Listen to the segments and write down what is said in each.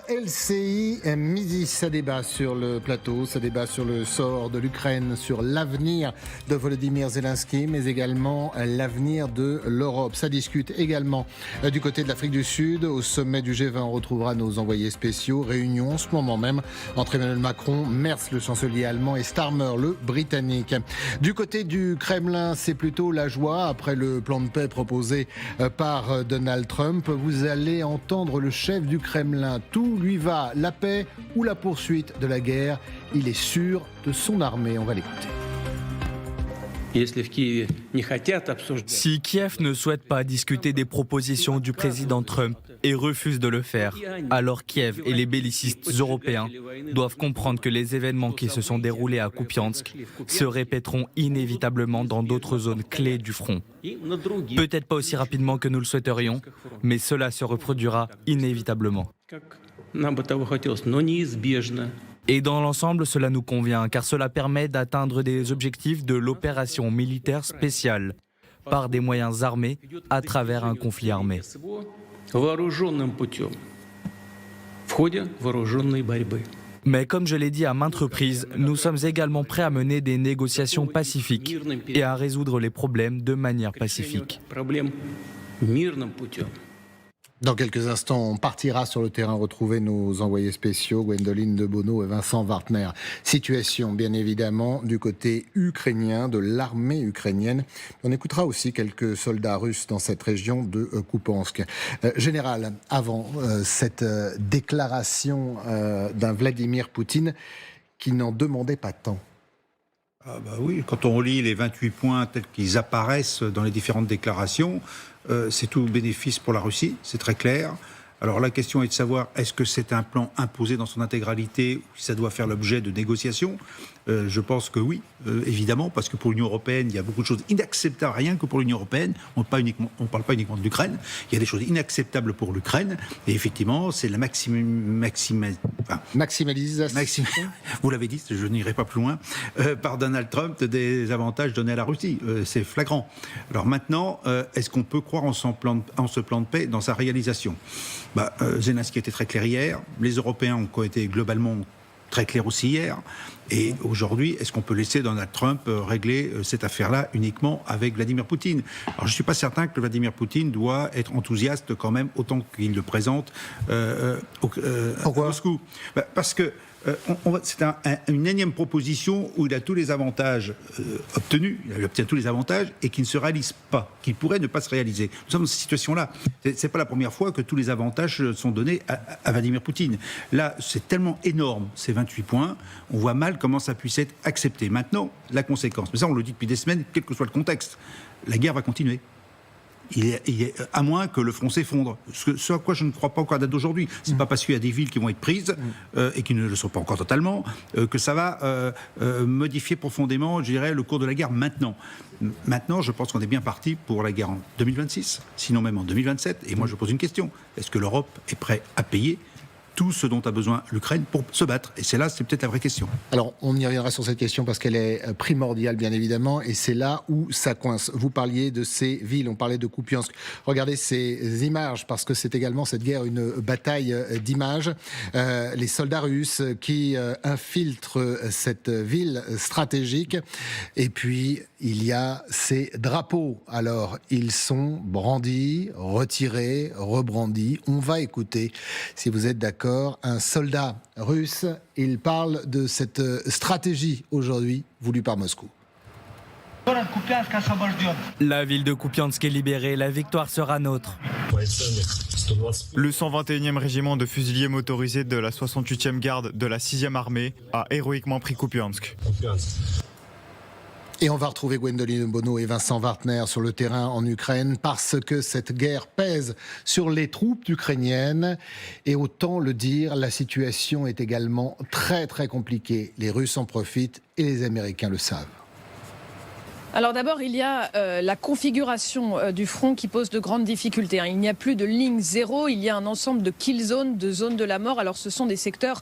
LCI midi, ça débat sur le plateau, ça débat sur le sort de l'Ukraine, sur l'avenir de Volodymyr Zelensky, mais également l'avenir de l'Europe. Ça discute également du côté de l'Afrique du Sud. Au sommet du G20, on retrouvera nos envoyés spéciaux. Réunion en ce moment même entre Emmanuel Macron, Merz, le chancelier allemand, et Starmer, le britannique. Du côté du Kremlin, c'est plutôt la joie. Après le plan de paix proposé par Donald Trump, vous allez entendre le chef du Kremlin. Tout lui va, la paix ou la poursuite de la guerre. Il est sûr de son armée. On va l'écouter. Si Kiev ne souhaite pas discuter des propositions du président Trump et refuse de le faire, alors Kiev et les bellicistes européens doivent comprendre que les événements qui se sont déroulés à Kupiansk se répéteront inévitablement dans d'autres zones clés du front. Peut-être pas aussi rapidement que nous le souhaiterions, mais cela se reproduira inévitablement. Et dans l'ensemble, cela nous convient, car cela permet d'atteindre des objectifs de l'opération militaire spéciale, par des moyens armés, à travers un conflit armé. Mais comme je l'ai dit à maintes reprises, nous sommes également prêts à mener des négociations pacifiques et à résoudre les problèmes de manière pacifique. Dans quelques instants, on partira sur le terrain retrouver nos envoyés spéciaux, Gwendoline Debono et Vincent Wartner. Situation, bien évidemment, du côté ukrainien, de l'armée ukrainienne. On écoutera aussi quelques soldats russes dans cette région de Kupiansk. Général, avant cette déclaration d'un Vladimir Poutine qui n'en demandait pas tant. Ah bah oui, quand on lit les 28 points tels qu'ils apparaissent dans les différentes déclarations, c'est tout bénéfice pour la Russie, c'est très clair. Alors la question est de savoir, est-ce que c'est un plan imposé dans son intégralité ou si ça doit faire l'objet de négociations ? Je pense que oui, évidemment, parce que pour l'Union européenne, il y a beaucoup de choses inacceptables, rien que pour l'Union européenne. On ne parle pas uniquement de l'Ukraine. Il y a des choses inacceptables pour l'Ukraine. Et effectivement, c'est la maximalisation. Vous l'avez dit, je n'irai pas plus loin, par Donald Trump des avantages donnés à la Russie. C'est flagrant. Alors maintenant, est-ce qu'on peut croire en ce plan de paix dans sa réalisation ? Zelensky était très clair hier. Les Européens ont été globalement très clairs aussi hier. Et aujourd'hui, est-ce qu'on peut laisser Donald Trump régler cette affaire-là uniquement avec Vladimir Poutine ? Alors je ne suis pas certain que Vladimir Poutine doit être enthousiaste quand même autant qu'il le présente à Moscou. Parce que c'est une énième proposition où il a tous les avantages obtenus, il obtient tous les avantages et qui ne se réalisent pas, qui pourraient ne pas se réaliser. Nous sommes dans cette situation-là. C'est pas la première fois que tous les avantages sont donnés à Vladimir Poutine. Là, c'est tellement énorme, ces 28 points, on voit mal comment ça puisse être accepté. Maintenant, la conséquence, mais ça on le dit depuis des semaines, quel que soit le contexte, la guerre va continuer. À moins que le front s'effondre. Ce à quoi je ne crois pas encore à date d'aujourd'hui. C'est pas parce qu'il y a des villes qui vont être prises et qui ne le sont pas encore totalement que ça va modifier profondément, je dirais, le cours de la guerre maintenant. Maintenant, je pense qu'on est bien parti pour la guerre en 2026, sinon même en 2027. Et moi, je pose une question. Est-ce que l'Europe est prête à payer tout ce dont a besoin l'Ukraine pour se battre? Et c'est peut-être la vraie question. Alors, on y reviendra sur cette question parce qu'elle est primordiale, bien évidemment, et c'est là où ça coince. Vous parliez de ces villes, on parlait de Kupiansk. Regardez ces images, parce que c'est également cette guerre une bataille d'images. Les soldats russes qui infiltrent cette ville stratégique. Et puis, il y a ces drapeaux. Alors, ils sont brandis, retirés, rebrandis. On va écouter, si vous êtes d'accord, un soldat russe. Il parle de cette stratégie aujourd'hui voulue par Moscou. La ville de Kupiansk est libérée, la victoire sera nôtre. Le 121e régiment de fusiliers motorisés de la 68e garde de la 6e armée a héroïquement pris Kupiansk. Et on va retrouver Gwendoline Debono et Vincent Wartner sur le terrain en Ukraine parce que cette guerre pèse sur les troupes ukrainiennes. Et autant le dire, la situation est également très très compliquée. Les Russes en profitent et les Américains le savent. Alors d'abord, il y a la configuration du front qui pose de grandes difficultés. Il n'y a plus de ligne zéro, il y a un ensemble de kill zones, de zones de la mort. Alors ce sont des secteurs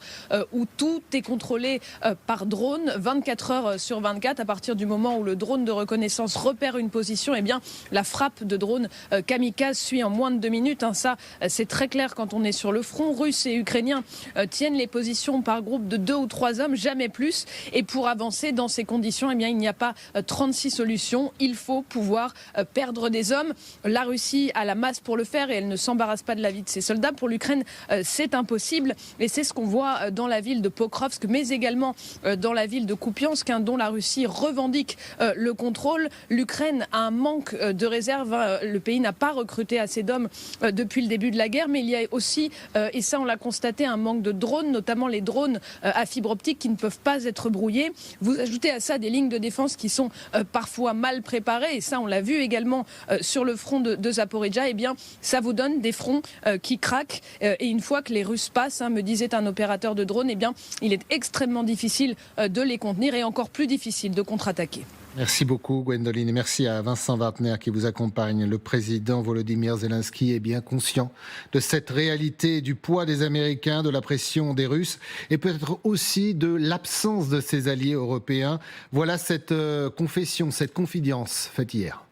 où tout est contrôlé par drone, 24 heures sur 24. À partir du moment où le drone de reconnaissance repère une position, eh bien la frappe de drone kamikaze suit en moins de 2 minutes. Ça, c'est très clair quand on est sur le front. Russes et Ukrainiens tiennent les positions par groupe de 2 ou 3 hommes, jamais plus. Et pour avancer dans ces conditions, eh bien il n'y a pas 36 solution, il faut pouvoir perdre des hommes. La Russie a la masse pour le faire et elle ne s'embarrasse pas de la vie de ses soldats. Pour l'Ukraine, c'est impossible et c'est ce qu'on voit dans la ville de Pokrovsk, mais également dans la ville de Kupiansk, dont la Russie revendique le contrôle. L'Ukraine a un manque de réserve. Le pays n'a pas recruté assez d'hommes depuis le début de la guerre, mais il y a aussi, et ça on l'a constaté, un manque de drones, notamment les drones à fibre optique qui ne peuvent pas être brouillés. Vous ajoutez à ça des lignes de défense qui sont parfois mal préparés, et ça on l'a vu également sur le front de Zaporijjia, eh bien ça vous donne des fronts qui craquent, et une fois que les Russes passent, me disait un opérateur de drone, eh bien il est extrêmement difficile de les contenir et encore plus difficile de contre-attaquer. Merci beaucoup Gwendoline et merci à Vincent Wartner qui vous accompagne. Le président Volodymyr Zelensky est bien conscient de cette réalité, du poids des Américains, de la pression des Russes et peut-être aussi de l'absence de ses alliés européens. Voilà cette confession, cette confidence faite hier.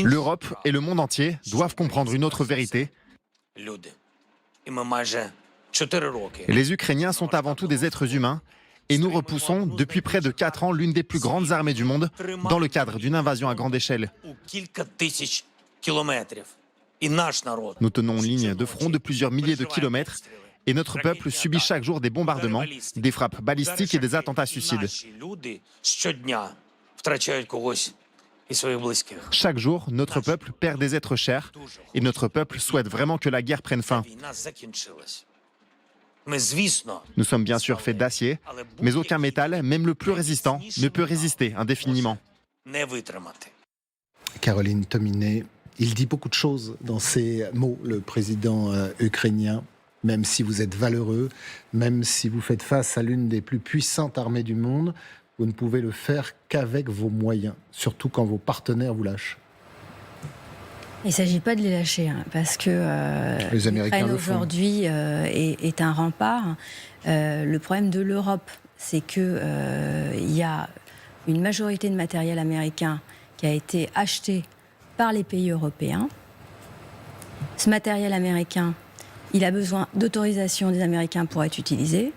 L'Europe et le monde entier doivent comprendre une autre vérité. Les Ukrainiens sont avant tout des êtres humains et nous repoussons depuis près de 4 ans l'une des plus grandes armées du monde dans le cadre d'une invasion à grande échelle. Nous tenons une ligne de front de plusieurs milliers de kilomètres et notre peuple subit chaque jour des bombardements, des frappes balistiques et des attentats suicides. Chaque jour, notre peuple perd des êtres chers et notre peuple souhaite vraiment que la guerre prenne fin. Nous sommes bien sûr faits d'acier, mais aucun métal, même le plus résistant, ne peut résister indéfiniment. Caroline Tominé, il dit beaucoup de choses dans ses mots, le président ukrainien. Même si vous êtes valeureux, même si vous faites face à l'une des plus puissantes armées du monde, vous ne pouvez le faire qu'avec vos moyens, surtout quand vos partenaires vous lâchent. Il ne s'agit pas de les lâcher, parce que l'Ukraine aujourd'hui est un rempart. Le problème de l'Europe, c'est qu'il y a une majorité de matériel américain qui a été acheté par les pays européens. Ce matériel américain, il a besoin d'autorisation des Américains pour être utilisé.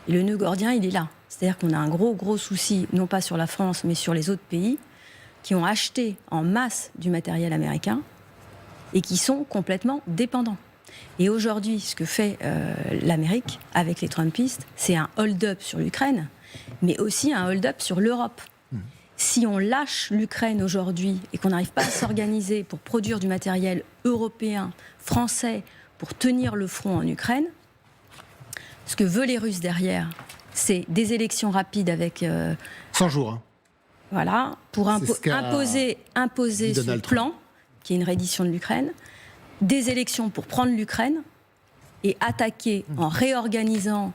Et le nœud gordien, il est là. C'est-à-dire qu'on a un gros souci, non pas sur la France, mais sur les autres pays, qui ont acheté en masse du matériel américain et qui sont complètement dépendants. Et aujourd'hui, ce que fait l'Amérique avec les Trumpistes, c'est un hold-up sur l'Ukraine, mais aussi un hold-up sur l'Europe. Si on lâche l'Ukraine aujourd'hui et qu'on n'arrive pas à s'organiser pour produire du matériel européen, français, pour tenir le front en Ukraine, ce que veulent les Russes derrière, c'est des élections rapides avec... 100 jours, hein. Voilà, pour imposer ce plan, qui est une reddition de l'Ukraine, des élections pour prendre l'Ukraine et attaquer en réorganisant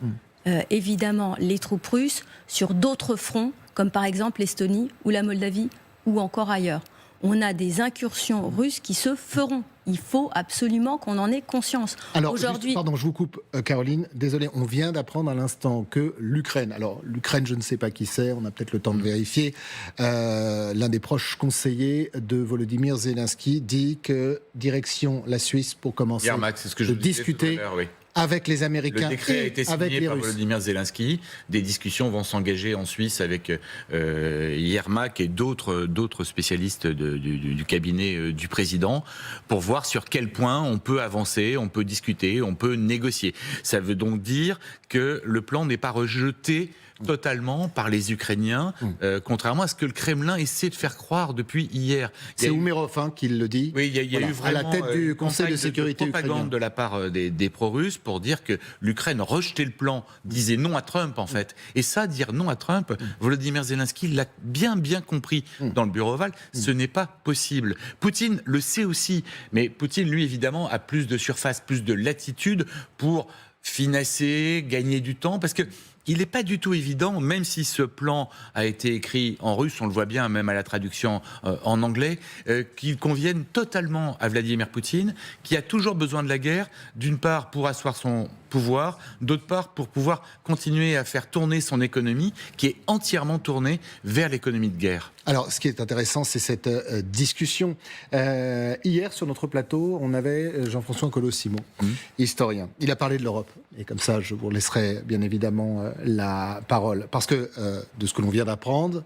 évidemment les troupes russes sur d'autres fronts, comme par exemple l'Estonie ou la Moldavie ou encore ailleurs. On a des incursions russes qui se feront. Il faut absolument qu'on en ait conscience. Alors, aujourd'hui... Pardon, je vous coupe, Caroline. Désolé, on vient d'apprendre à l'instant que l'Ukraine... Alors, l'Ukraine, je ne sais pas qui c'est, on a peut-être le temps de vérifier. L'un des proches conseillers de Volodymyr Zelensky dit que direction la Suisse pour commencer de discuter... Avec les Américains. Le décret a été signé par Volodymyr Zelensky. Des discussions vont s'engager en Suisse avec Yermak et d'autres spécialistes du cabinet du président pour voir sur quel point on peut avancer, on peut discuter, on peut négocier. Ça veut donc dire que le plan n'est pas rejeté totalement par les Ukrainiens, contrairement à ce que le Kremlin essaie de faire croire depuis hier. C'est Oumerov qui le dit. Oui, il y a eu vraiment à la tête du Conseil de sécurité de propagande de la part des pro-russes pour dire que l'Ukraine rejetait le plan, disait non à Trump en fait. Et ça, dire non à Trump, Volodymyr Zelensky l'a bien compris dans le bureau ovale, ce n'est pas possible. Poutine le sait aussi, mais Poutine, lui, évidemment, a plus de surface, plus de latitude pour finasser, gagner du temps, parce que il n'est pas du tout évident, même si ce plan a été écrit en russe, on le voit bien même à la traduction en anglais, qu'il convienne totalement à Vladimir Poutine, qui a toujours besoin de la guerre, d'une part pour asseoir son pouvoir, d'autre part pour pouvoir continuer à faire tourner son économie, qui est entièrement tournée vers l'économie de guerre. Alors, ce qui est intéressant, c'est cette discussion. Hier, sur notre plateau, on avait Jean-François Colosimo, historien. Il a parlé de l'Europe. Et comme ça, je vous laisserai bien évidemment la parole. Parce que, de ce que l'on vient d'apprendre,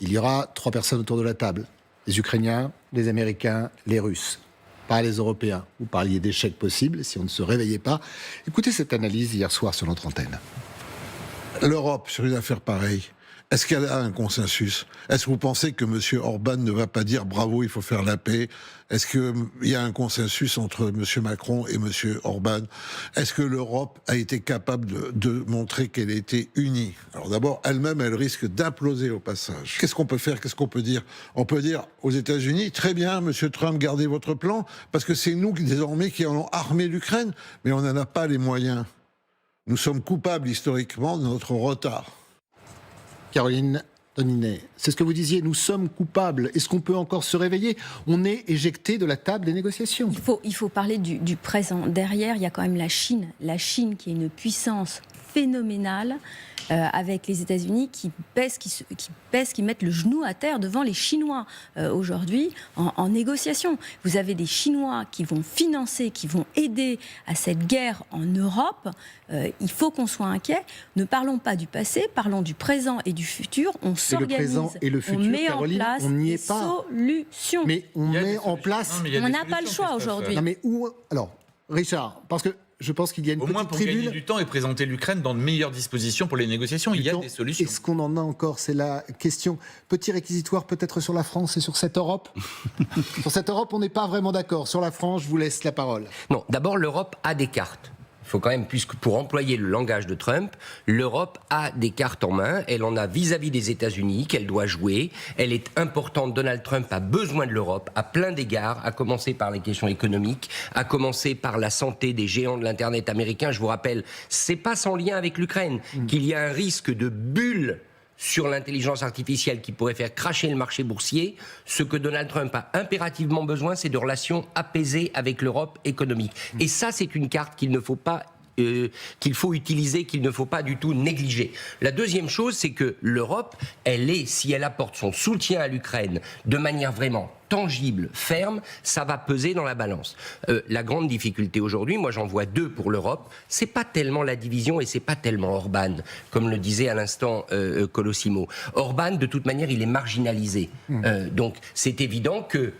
il y aura 3 personnes autour de la table. Les Ukrainiens, les Américains, les Russes. Pas les Européens. Vous parliez d'échecs possibles si on ne se réveillait pas. Écoutez cette analyse hier soir sur notre antenne. L'Europe, sur une affaire pareille, est-ce qu'elle a un consensus? Est-ce que vous pensez que M. Orban ne va pas dire bravo, il faut faire la paix? Est-ce qu'il y a un consensus entre M. Macron et M. Orban? Est-ce que l'Europe a été capable de montrer qu'elle était unie? Alors d'abord, elle-même, elle risque d'imploser au passage. Qu'est-ce qu'on peut faire? Qu'est-ce qu'on peut dire? On peut dire aux États-Unis, très bien, M. Trump, gardez votre plan, parce que c'est nous désormais qui allons armer l'Ukraine, mais on n'en a pas les moyens. Nous sommes coupables historiquement de notre retard. Caroline Doninet, c'est ce que vous disiez, nous sommes coupables. Est-ce qu'on peut encore se réveiller? On est éjecté de la table des négociations. Il faut parler du présent. Derrière, il y a quand même la Chine. La Chine qui est une puissance phénoménale, avec les États-Unis qui mettent le genou à terre devant les Chinois aujourd'hui en négociation. Vous avez des Chinois qui vont financer, qui vont aider à cette guerre en Europe. Il faut qu'on soit inquiet. Ne parlons pas du passé, parlons du présent et du futur. On s'organise, le présent et le futur, on met Caroline, en place on n'y est des pas. solutions. Mais on met en place... On n'a pas le choix aujourd'hui. Non mais où... Alors, Richard, parce que je pense qu'il y a une Au petite moins pour tribune... gagner du temps et présenter l'Ukraine dans de meilleures dispositions pour les négociations. Il y a des solutions. Est-ce qu'on en a encore? C'est la question. Petit réquisitoire peut-être sur la France et sur cette Europe. Sur cette Europe, on n'est pas vraiment d'accord. Sur la France, je vous laisse la parole. Non, d'abord, l'Europe a des cartes. Il faut quand même, puisque pour employer le langage de Trump, l'Europe a des cartes en main. Elle en a vis-à-vis des États-Unis qu'elle doit jouer. Elle est importante. Donald Trump a besoin de l'Europe à plein d'égards, à commencer par les questions économiques, à commencer par la santé des géants de l'Internet américain. Je vous rappelle, c'est pas sans lien avec l'Ukraine qu'il y a un risque de bulle sur l'intelligence artificielle qui pourrait faire cracher le marché boursier. Ce que Donald Trump a impérativement besoin, c'est de relations apaisées avec l'Europe économique. Et ça, c'est une carte qu'il ne faut pas qu'il faut utiliser, qu'il ne faut pas du tout négliger. La deuxième chose, c'est que l'Europe, si elle apporte son soutien à l'Ukraine de manière vraiment tangible, ferme, ça va peser dans la balance. La grande difficulté aujourd'hui, moi j'en vois 2 pour l'Europe, c'est pas tellement la division et c'est pas tellement Orban, comme le disait à l'instant Colosimo. Orban, de toute manière, il est marginalisé. Donc c'est évident que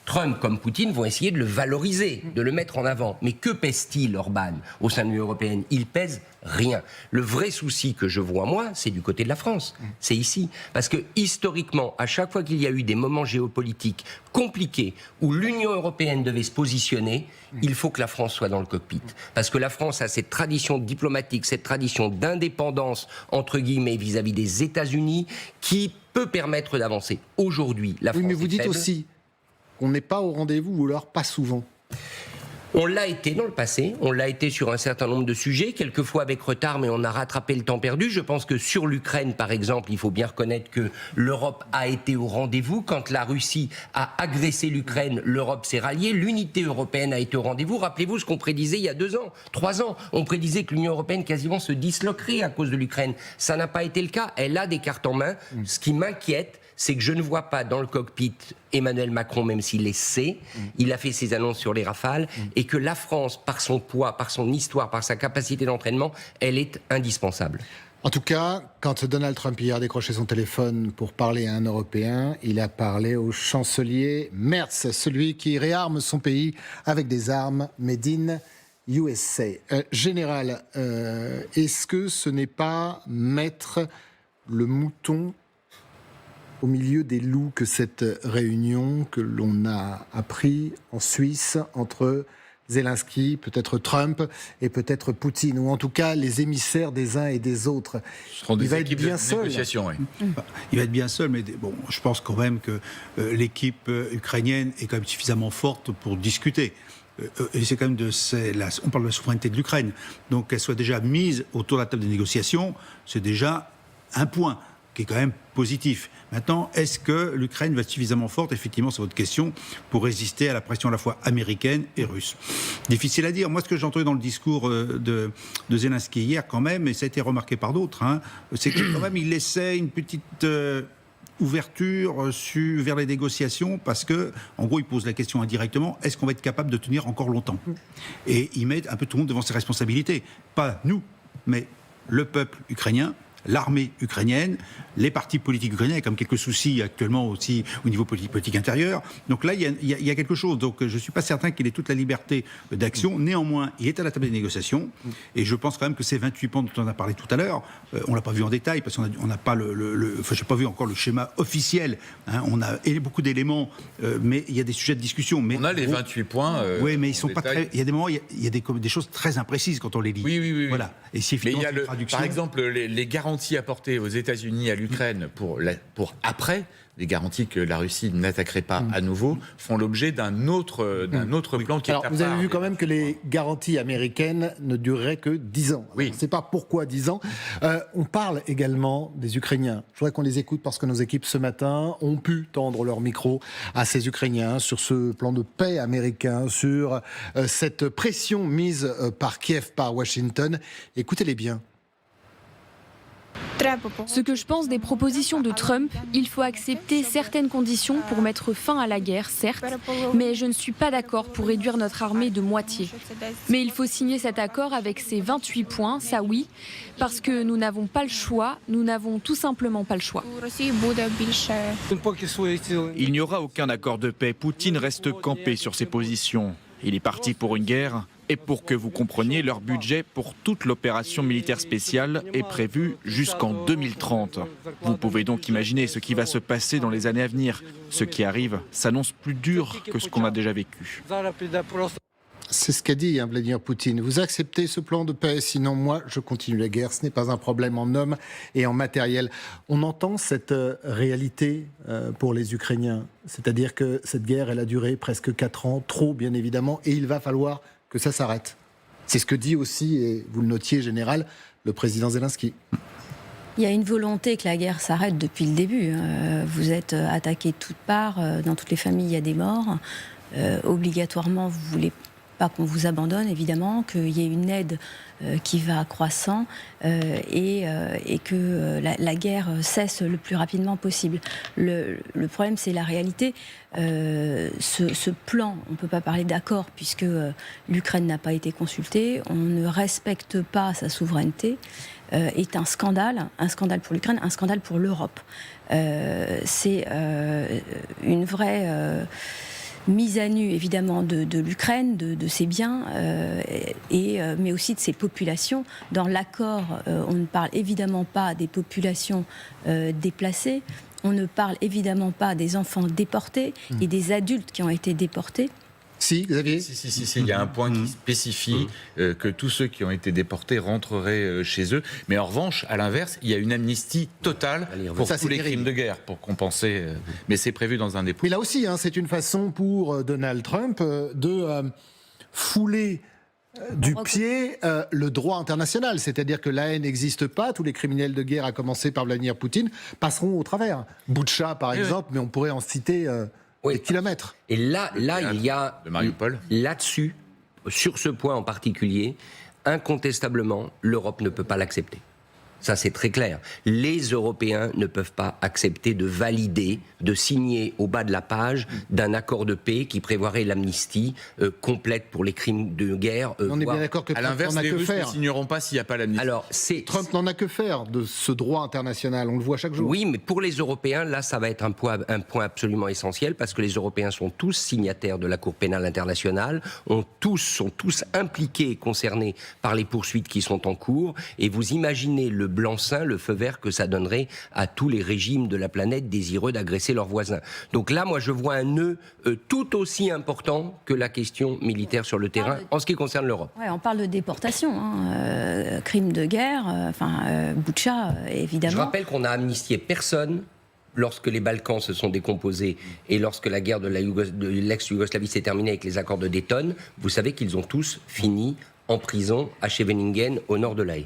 Trump comme Poutine vont essayer de le valoriser, de le mettre en avant. Mais que pèse-t-il, Orban, au sein de l'Union européenne? Il pèse rien. Le vrai souci que je vois, moi, c'est du côté de la France. C'est ici. Parce que, historiquement, à chaque fois qu'il y a eu des moments géopolitiques compliqués où l'Union européenne devait se positionner, il faut que la France soit dans le cockpit. Parce que la France a cette tradition diplomatique, cette tradition d'indépendance, entre guillemets, vis-à-vis des États-Unis, qui peut permettre d'avancer. Aujourd'hui, la France mais vous est dites faible. aussi qu'on n'est pas au rendez-vous, ou alors pas souvent. On l'a été dans le passé, on l'a été sur un certain nombre de sujets, quelquefois avec retard, mais on a rattrapé le temps perdu. Je pense que sur l'Ukraine, par exemple, il faut bien reconnaître que l'Europe a été au rendez-vous. Quand la Russie a agressé l'Ukraine, l'Europe s'est ralliée. L'unité européenne a été au rendez-vous. Rappelez-vous ce qu'on prédisait il y a 2 ans, 3 ans. On prédisait que l'Union européenne quasiment se disloquerait à cause de l'Ukraine. Ça n'a pas été le cas. Elle a des cartes en main. Ce qui m'inquiète, c'est que je ne vois pas dans le cockpit Emmanuel Macron, même s'il les sait, il a fait ses annonces sur les Rafales, et que la France, par son poids, par son histoire, par sa capacité d'entraînement, elle est indispensable. En tout cas, quand Donald Trump hier a décroché son téléphone pour parler à un Européen, il a parlé au chancelier Merz, celui qui réarme son pays avec des armes made in USA. Général, est-ce que ce n'est pas mettre le mouton au milieu des loups que cette réunion que l'on a appris en Suisse entre Zelensky, peut-être Trump et peut-être Poutine, ou en tout cas les émissaires des uns et des autres? Il va être bien seul. Il va être bien seul, mais bon, je pense quand même que l'équipe ukrainienne est quand même suffisamment forte pour discuter. et c'est quand même on parle de la souveraineté de l'Ukraine, donc qu'elle soit déjà mise autour de la table des négociations, c'est déjà un point qui est quand même positif. Maintenant, est-ce que l'Ukraine va être suffisamment forte, effectivement, c'est votre question, pour résister à la pression à la fois américaine et russe? Difficile à dire. Moi, ce que j'ai entendu dans le discours de Zelensky hier, quand même, et ça a été remarqué par d'autres, c'est que quand même, il laissait une petite ouverture vers les négociations, parce que, en gros, il pose la question indirectement, est-ce qu'on va être capable de tenir encore longtemps? Et il met un peu tout le monde devant ses responsabilités. Pas nous, mais le peuple ukrainien, l'armée ukrainienne, les partis politiques ukrainiens, il y a comme quelques soucis actuellement aussi au niveau politique intérieur. Donc là, il y a quelque chose. Donc je ne suis pas certain qu'il ait toute la liberté d'action. Néanmoins, il est à la table des négociations. Et je pense quand même que ces 28 points dont on a parlé tout à l'heure, on ne l'a pas vu en détail, parce qu'on n'a pas enfin, je n'ai pas vu encore le schéma officiel. On a beaucoup d'éléments, mais il y a des sujets de discussion. Mais, on a les 28 points. Oui, mais ils sont pas très... Il y a des moments, il y a des choses très imprécises quand on les lit. Oui. Voilà. Et si mais il y a par exemple, les garanties apportées aux États-Unis à l'Ukraine pour après, les garanties que la Russie n'attaquerait pas à nouveau, font l'objet d'un autre plan qui est à part. Vous avez vu quand même que les garanties américaines ne dureraient que 10 ans. Oui. On ne sait pas pourquoi 10 ans. On parle également des Ukrainiens. Je voudrais qu'on les écoute parce que nos équipes ce matin ont pu tendre leur micro à ces Ukrainiens sur ce plan de paix américain, sur cette pression mise par Kiev, par Washington. Écoutez-les bien. Ce que je pense des propositions de Trump, il faut accepter certaines conditions pour mettre fin à la guerre, certes, mais je ne suis pas d'accord pour réduire notre armée de moitié. Mais il faut signer cet accord avec ces 28 points, ça oui, parce que nous n'avons pas le choix, nous n'avons tout simplement pas le choix. Il n'y aura aucun accord de paix. Poutine reste campé sur ses positions. Il est parti pour une guerre. Et pour que vous compreniez, leur budget pour toute l'opération militaire spéciale est prévu jusqu'en 2030. Vous pouvez donc imaginer ce qui va se passer dans les années à venir. Ce qui arrive s'annonce plus dur que ce qu'on a déjà vécu. C'est ce qu'a dit Vladimir Poutine. Vous acceptez ce plan de paix, sinon moi je continue la guerre. Ce n'est pas un problème en hommes et en matériel. On entend cette réalité pour les Ukrainiens. C'est-à-dire que cette guerre, elle a duré presque 4 ans, trop bien évidemment, et il va falloir que ça s'arrête. C'est ce que dit aussi, et vous le notiez, général, le président Zelensky. Il y a une volonté que la guerre s'arrête depuis le début. Vous êtes attaqués de toutes parts, dans toutes les familles il y a des morts. Obligatoirement, vous voulez pas qu'on vous abandonne, évidemment, qu'il y ait une aide qui va croissant et que la guerre cesse le plus rapidement possible. Le problème, c'est la réalité. Ce plan, on ne peut pas parler d'accord puisque l'Ukraine n'a pas été consultée, on ne respecte pas sa souveraineté, est un scandale pour l'Ukraine, un scandale pour l'Europe. C'est une vraie... mise à nu, évidemment, de l'Ukraine, de ses biens, mais aussi de ses populations. Dans l'accord, on ne parle évidemment pas des populations déplacées, on ne parle évidemment pas des enfants déportés et des adultes qui ont été déportés. Si, Xavier ? Si, il y a un point qui spécifie que tous ceux qui ont été déportés rentreraient chez eux. Mais en revanche, à l'inverse, il y a une amnistie totale pour tous les crimes de guerre, pour compenser. Mais c'est prévu dans un dépôt. Mais là aussi, c'est une façon pour Donald Trump de fouler du pied le droit international. C'est-à-dire que la haine n'existe pas. Tous les criminels de guerre, à commencer par Vladimir Poutine, passeront au travers. Boutcha, par exemple, mais on pourrait en citer... des kilomètres. Et là, il y a là-dessus, sur ce point en particulier, incontestablement, l'Europe ne peut pas l'accepter. Ça, c'est très clair. Les Européens ne peuvent pas accepter de valider, de signer au bas de la page d'un accord de paix qui prévoirait l'amnistie complète pour les crimes de guerre. On est bien d'accord que Trump n'en a que faire. Ils ne signeront pas s'il n'y a pas l'amnistie. Alors, Trump n'en a que faire de ce droit international. On le voit chaque jour. Oui, mais pour les Européens, là, ça va être un point absolument essentiel parce que les Européens sont tous signataires de la Cour pénale internationale, sont tous impliqués et concernés par les poursuites qui sont en cours. Et vous imaginez le blanc-seing, le feu vert que ça donnerait à tous les régimes de la planète désireux d'agresser leurs voisins. Donc là, moi, je vois un nœud tout aussi important que la question militaire sur le terrain en ce qui concerne l'Europe. Ouais, on parle de déportation, crimes de guerre, Boutcha, évidemment. Je rappelle qu'on n'a amnistié personne lorsque les Balkans se sont décomposés et lorsque la guerre de l'ex-Yougoslavie s'est terminée avec les accords de Dayton, vous savez qu'ils ont tous fini en prison à Scheveningen, au nord de La Haye.